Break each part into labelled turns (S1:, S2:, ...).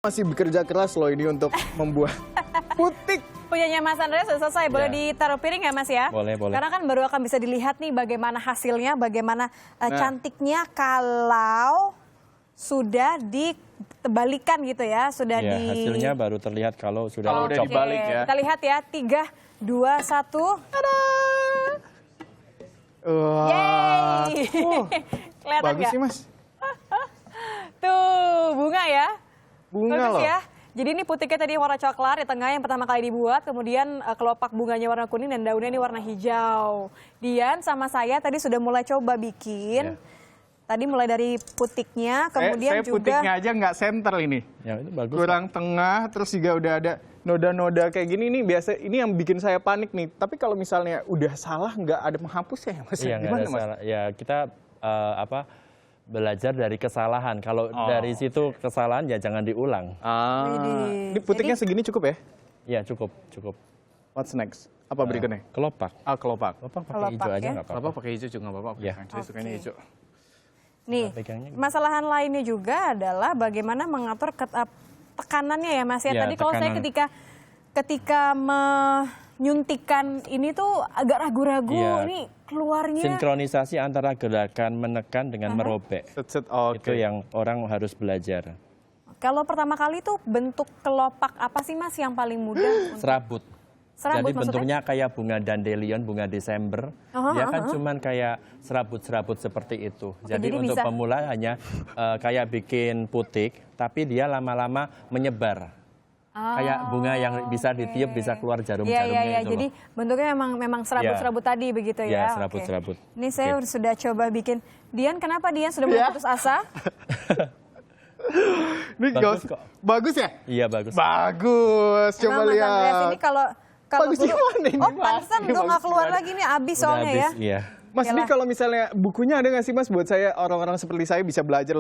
S1: Masih bekerja keras loh ini untuk membuat putik.
S2: Punyanya Mas Andreas sudah selesai, boleh ditaruh piring ya Mas ya?
S3: Boleh, boleh.
S2: Karena kan baru akan bisa dilihat nih bagaimana hasilnya, bagaimana cantiknya kalau sudah dibalikan gitu ya. Sudah
S3: Ya, hasilnya baru terlihat kalau sudah
S1: Kalau udah
S3: dicop.
S1: dibalik ya.
S2: Kita lihat ya, 3, 2, 1.
S1: Wah.
S2: Yeay! Kelihatan
S1: Bagus
S2: nggak?
S1: sih Mas.
S2: Tuh, bunga ya.
S1: Bunga
S2: Bagus
S1: loh.
S2: ya. Jadi ini putiknya tadi warna coklat, di tengah yang pertama kali dibuat, kemudian kelopak bunganya warna kuning dan daunnya ini warna hijau. Dian sama saya tadi sudah mulai coba bikin. Tadi mulai dari putiknya, kemudian
S1: saya
S2: juga
S1: putiknya aja nggak center ini.
S3: Ya, itu bagus.
S1: Kurang tengah, terus juga udah ada noda-noda kayak gini nih biasa. Ini yang bikin saya panik nih. Tapi kalau misalnya udah salah nggak ada penghapusnya ya Mas?
S3: Iya, nggak
S1: Gimana
S3: ada
S1: Mas?
S3: salah. Ya, kita belajar dari kesalahan. Kalau dari situ kesalahan ya jangan diulang.
S1: Ini putiknya segini cukup ya?
S3: Ya, cukup, cukup.
S1: What's next? Apa berikutnya?
S3: Kelopak.
S1: Kelopak.
S3: Kelopak pakai
S2: Kelopak,
S3: hijau aja
S2: ya.
S3: nggak apa-apa.
S1: Kelopak pakai hijau juga nggak apa-apa.
S3: Ya.
S1: Saya sukanya hijau.
S2: nih,
S3: Pegangnya gitu.
S2: masalahan lainnya juga adalah bagaimana mengatur tekanannya ya Mas ya.
S3: Ya,
S2: Tadi kalau saya
S3: tekanan.
S2: ketika menyuntikan ini tuh agak ragu-ragu,
S3: Iya.
S2: ini keluarnya.
S3: Sinkronisasi antara gerakan menekan dengan merobek.
S1: Set-set,
S3: Itu yang orang harus belajar.
S2: Kalau pertama kali tuh bentuk kelopak apa sih Mas yang paling mudah?
S3: Serabut.
S2: Serabut
S3: Jadi
S2: maksudnya?
S3: bentuknya kayak bunga dandelion, bunga Desember. Dia kan cuman kayak serabut-serabut seperti itu. Jadi
S2: jadi
S3: untuk
S2: bisa.
S3: pemula hanya kayak bikin putik, tapi dia lama-lama menyebar. Kayak bunga yang bisa ditiup, bisa keluar jarum-jarumnya
S2: Iya.
S3: itu
S2: Jadi
S3: loh.
S2: bentuknya memang serabut-serabut tadi begitu ya?
S3: Iya,
S2: Oke.
S3: serabut-serabut.
S2: Ini saya sudah coba bikin. Dian, kenapa Dian sudah mulai putus asa?
S1: Ini
S3: Bagus
S1: gak-
S3: kok.
S1: Bagus ya?
S3: Iya, bagus.
S1: Bagus. Coba
S2: Emang Mas Andreas
S1: lihat.
S2: ini kalau
S1: Bagus
S2: dulu-
S1: gimana ini,
S2: Oh,
S1: Mas?
S2: pantesan
S1: Ini
S2: udah nggak
S1: bagus
S2: keluar
S1: gimana?
S2: lagi nih, habis
S3: Udah
S2: soalnya ya.
S3: habis, iya.
S1: Mas, ini
S2: Oke lah.
S1: kalau misalnya bukunya ada nggak sih Mas buat saya orang-orang seperti saya bisa belajar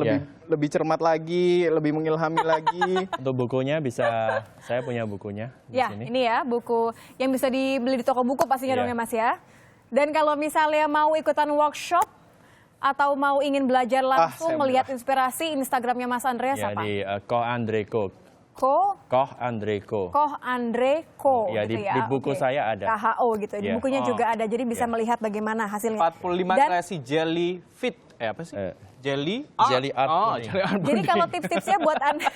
S1: lebih cermat lagi, lebih mengilhami lagi.
S3: Untuk bukunya bisa, saya punya bukunya di
S2: Ya,
S3: sini.
S2: ini ya buku yang bisa dibeli di toko buku pastinya
S3: Iya.
S2: dong ya Mas ya. Dan kalau misalnya mau ikutan workshop atau mau ingin belajar langsung
S1: saya
S2: melihat inspirasi, Instagramnya Mas Andreas
S3: Ya,
S2: apa?
S3: di Koh Andre Ko. Koh Andre Ko.
S2: Koh Andre Ko
S3: Ya,
S2: gitu
S3: di buku
S2: Oke.
S3: saya ada.
S2: KHO gitu. Di
S3: Ya.
S2: bukunya juga ada, jadi bisa melihat bagaimana hasilnya.
S1: 45
S2: Dan-
S1: kreasi jelly fit. Apa sih? Jelly
S3: Jelly art pudding.
S1: jelly art
S2: Jadi kalau tips-tipsnya buat Anda,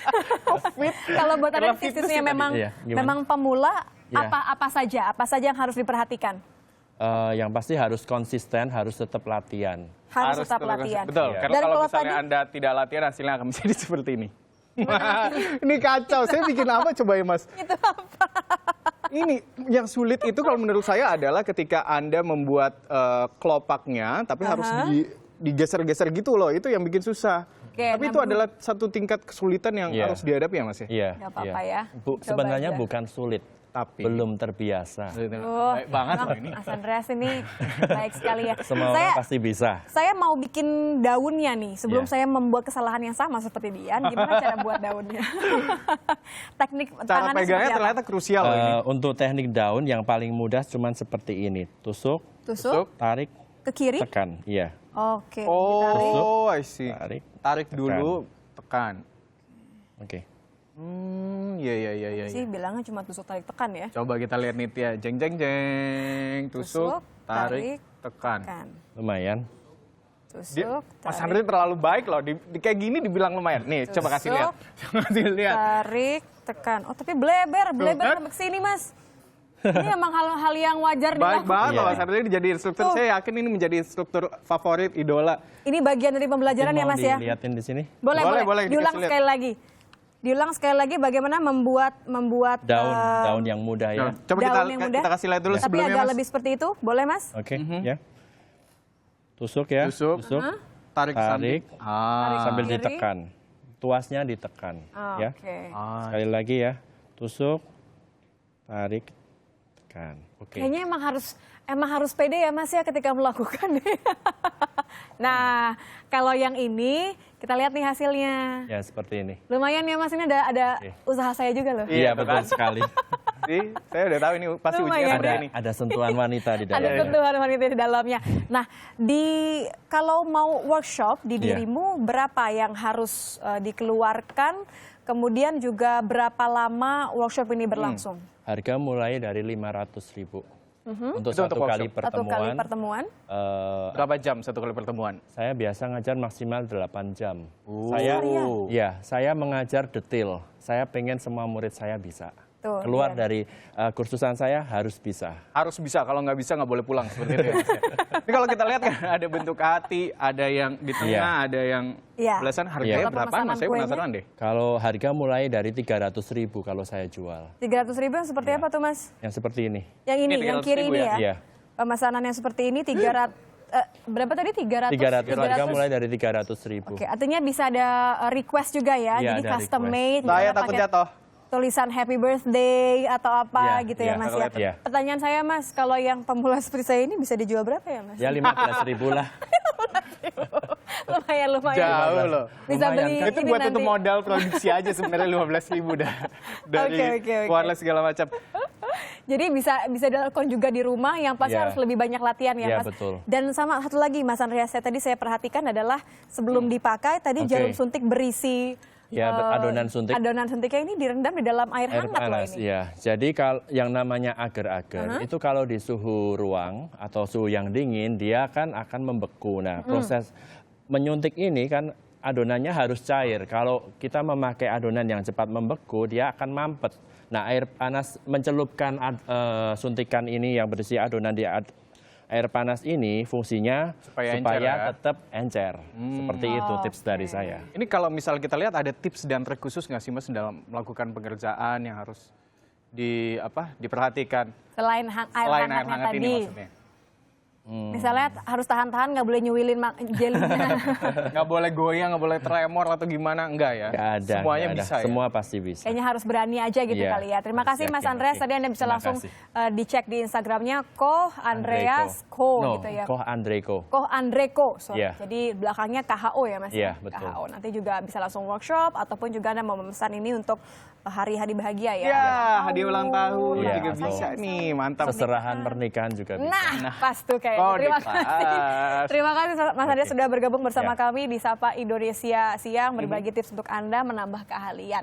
S2: kalau buat Anda
S1: Kalau fitness
S2: tips-tipsnya
S1: ya tadi.
S2: memang
S3: Iya, gimana?
S2: memang pemula,
S3: Iya.
S2: apa saja yang harus diperhatikan?
S3: Yang pasti harus konsisten, harus tetap latihan.
S2: Harus tetap latihan.
S1: Betul,
S3: Iya.
S1: karena
S2: Dan
S1: kalau
S2: kalau
S1: misalnya
S2: tadi-
S1: Anda tidak latihan hasilnya akan menjadi seperti ini. Ini kacau, saya bikin apa coba ya Mas?
S2: Itu apa?
S1: Ini yang sulit itu kalau menurut saya adalah ketika Anda membuat kelopaknya, tapi harus digeser-geser gitu loh, itu yang bikin susah.
S2: Oke,
S1: Tapi
S2: nah,
S1: itu adalah satu tingkat kesulitan yang
S3: Iya.
S1: harus dihadapi ya Mas ya?
S3: Iya.
S2: Nggak apa-apa
S3: iya.
S2: ya. Coba
S3: Sebenarnya
S2: aja.
S3: bukan sulit,
S1: Tapi
S3: belum terbiasa.
S2: Oh,
S1: baik banget
S2: memang
S1: loh ini.
S2: Mas Andreas ini baik sekali ya.
S3: Semua orang pasti bisa.
S2: Saya mau bikin daunnya nih. Sebelum
S3: Iya.
S2: saya membuat kesalahan yang sama seperti Dian, gimana cara buat daunnya? Teknik
S1: Cara
S2: tangannya
S1: pegangnya
S2: seperti apa?
S1: ternyata krusial loh ini.
S3: Untuk teknik daun yang paling mudah cuman seperti ini. Tusuk,
S2: Tusuk
S3: tarik,
S2: ke kiri.
S3: tekan. Iya,
S2: Oke. ditarik.
S1: Oh, I see.
S3: tarik.
S1: Tarik dulu, tekan.
S3: Oke.
S1: Iya.
S2: Sih bilangnya cuma tusuk tarik tekan ya.
S1: Coba kita lihat nih Tia. Jeng jeng jeng. Tusuk, tarik, tekan.
S2: Tekan.
S3: Lumayan.
S2: Tusuk,
S1: Mas
S2: tarik,
S1: Andri terlalu baik loh. Kayak gini dibilang lumayan. Nih, coba kasih lihat. Coba kasih lihat.
S2: tarik, tekan. Oh tapi bleber
S1: kan?
S2: sampai kesini Mas. Ini emang hal-hal yang wajar
S1: Baik
S2: dilakukan.
S1: banget loh
S3: Iya.
S1: Mas Andri jadi instruktur. Saya yakin ini menjadi instruktur favorit, idola.
S2: Ini bagian dari pembelajaran ya
S3: Mau
S2: Mas ya.
S3: dilihatin di sini?
S1: Boleh,
S2: Diulang
S1: dikasih lihat.
S2: sekali lagi. Diulang sekali lagi bagaimana membuat
S3: Daun yang mudah ya.
S1: Coba
S2: daun yang mudah.
S1: kita kasih lihat dulu
S2: Tapi
S1: sebelumnya
S2: agak
S1: Mas.
S2: lebih seperti itu, boleh Mas?
S3: Oke, ya. Tusuk ya.
S1: Tusuk. Tarik ke samping.
S3: Tarik. Sambil
S2: Kiri.
S3: ditekan. Tuasnya ditekan, ya.
S2: Oke.
S3: Sekali lagi ya. Tusuk, tarik, tekan. Oke.
S2: Kayaknya emang harus pede ya Mas ya ketika melakukan. Nah, kalau yang ini kita lihat nih hasilnya.
S3: Ya seperti ini.
S2: Lumayan ya Mas, ini ada
S3: Oke.
S2: usaha saya juga loh.
S1: Iya,
S3: Iya betul sekali.
S1: Sih, saya udah tahu ini pasti
S2: Lumayan
S1: ujian
S2: ya.
S1: ada ini.
S3: Ada sentuhan wanita di
S2: Ada
S3: dalamnya.
S2: sentuhan wanita di dalamnya. Nah, kalau mau workshop di
S3: Iya.
S2: dirimu berapa yang harus dikeluarkan? Kemudian juga berapa lama workshop ini berlangsung?
S3: Harga mulai dari 500.000. Untuk
S1: Itu
S3: satu
S1: untuk
S3: kali
S1: workshop.
S2: Satu kali
S3: pertemuan.
S2: pertemuan?
S1: Berapa jam satu kali pertemuan?
S3: Saya biasa ngajar maksimal 8 jam.
S1: Oh.
S3: Saya mengajar detail. Saya pengen semua murid saya bisa.
S2: Tuh,
S3: Keluar
S2: iya.
S3: dari kursusan saya harus bisa.
S1: Harus bisa, kalau nggak bisa nggak boleh pulang seperti itu. Ini kalau kita lihat kan ada bentuk hati, ada yang di tengah, ada yang
S2: Iya.
S1: belasan. Harganya
S2: Kalau
S1: berapa?
S2: pemesanan
S1: Mas, saya
S2: kuenya?
S1: penasaran deh.
S3: Kalau harga mulai dari 300.000 kalau saya jual.
S2: 300.000 yang seperti apa tuh Mas?
S3: Yang seperti ini.
S2: Yang ini,
S1: Ini
S2: yang kiri
S1: 300.000
S2: ini
S1: ya?
S2: ya?
S3: Iya.
S2: Pemesanan yang seperti ini 300, berapa tadi? 300?
S3: 300. Harga mulai dari 300.000.
S2: Oke, artinya bisa ada request juga ya,
S3: Iya,
S2: jadi
S3: ada
S2: custom
S3: request.
S2: made.
S1: Saya
S2: misalnya
S1: takut
S2: pakai
S1: jatuh.
S2: tulisan happy birthday atau apa
S3: Iya,
S2: gitu ya
S3: iya,
S2: Mas
S1: aku
S2: ya.
S1: lihat.
S3: Iya.
S2: Pertanyaan saya Mas, kalau yang pemula seperti saya ini bisa dijual berapa ya Mas?
S3: Ya 15.000 lah.
S2: lumayan.
S1: Jauh loh.
S2: Bisa
S3: Lumayan,
S2: beli
S3: kan?
S1: Itu
S2: ini
S1: buat
S2: nanti.
S1: untuk modal produksi aja sebenarnya 15.000 dah. Dari
S2: Oke.
S1: wireless segala macam.
S2: Jadi bisa dilakukan juga di rumah, yang pasti
S3: Iya.
S2: harus lebih banyak latihan ya
S3: Iya,
S2: Mas.
S3: betul.
S2: Dan sama satu lagi Mas Andreas, saya perhatikan adalah sebelum dipakai tadi
S3: Oke.
S2: jarum suntik berisi
S3: Ya, adonan suntik.
S2: Adonan suntiknya ini direndam di dalam air
S3: Air
S2: hangat loh
S3: panas,
S2: ini.
S3: ya. Jadi kalau yang namanya agar-agar itu kalau di suhu ruang atau suhu yang dingin dia kan akan membeku. Nah, proses menyuntik ini kan adonannya harus cair. Kalau kita memakai adonan yang cepat membeku, dia akan mampet. Nah, air panas mencelupkan suntikan ini yang berisi adonan di air panas ini fungsinya
S1: Supaya encer ya.
S3: tetap encer. Seperti itu tips dari saya.
S1: Ini kalau misal kita lihat ada tips dan trik khusus nggak sih Mas dalam melakukan pengerjaan yang harus diperhatikan
S2: Selain air
S1: selain air
S2: hangatnya
S1: hangat
S2: tadi.
S1: ini maksudnya?
S2: Misalnya harus tahan-tahan, nggak boleh nyuilin jelinya.
S1: Nggak boleh goyang, nggak boleh tremor atau gimana, enggak ya?
S3: Nggak ada.
S1: Semuanya
S3: nggak ada.
S1: bisa ya?
S3: Semua pasti bisa.
S2: Kayaknya harus berani aja gitu
S3: Iya,
S2: kali ya. Terima kasih Mas
S3: yakin,
S2: Andreas.
S3: yakin.
S2: Tadi Anda bisa
S3: Terima
S2: langsung
S3: kasih.
S2: dicek di Instagramnya Koh Andreas Ko gitu ya.
S3: Koh Andreko.
S2: Koh Andreko, sorry.
S3: Iya.
S2: Jadi belakangnya KHO ya Mas?
S3: Iya, betul.
S2: KHO. Nanti juga bisa langsung workshop ataupun juga Anda mau memesan ini untuk hari-hari bahagia ya.
S1: Ya, hadiah ulang tahun
S3: Iya,
S1: juga
S3: atau
S1: bisa nih, mantap.
S3: Seserahan pernikahan juga bisa.
S2: Nah, pas tuh kayaknya.
S1: Oh,
S2: Terima
S1: di
S2: kasih.
S1: pas.
S2: Terima kasih Mas Andreas sudah bergabung bersama
S3: Ya.
S2: kami di Sapa Indonesia Siang, berbagi tips untuk Anda menambah keahlian.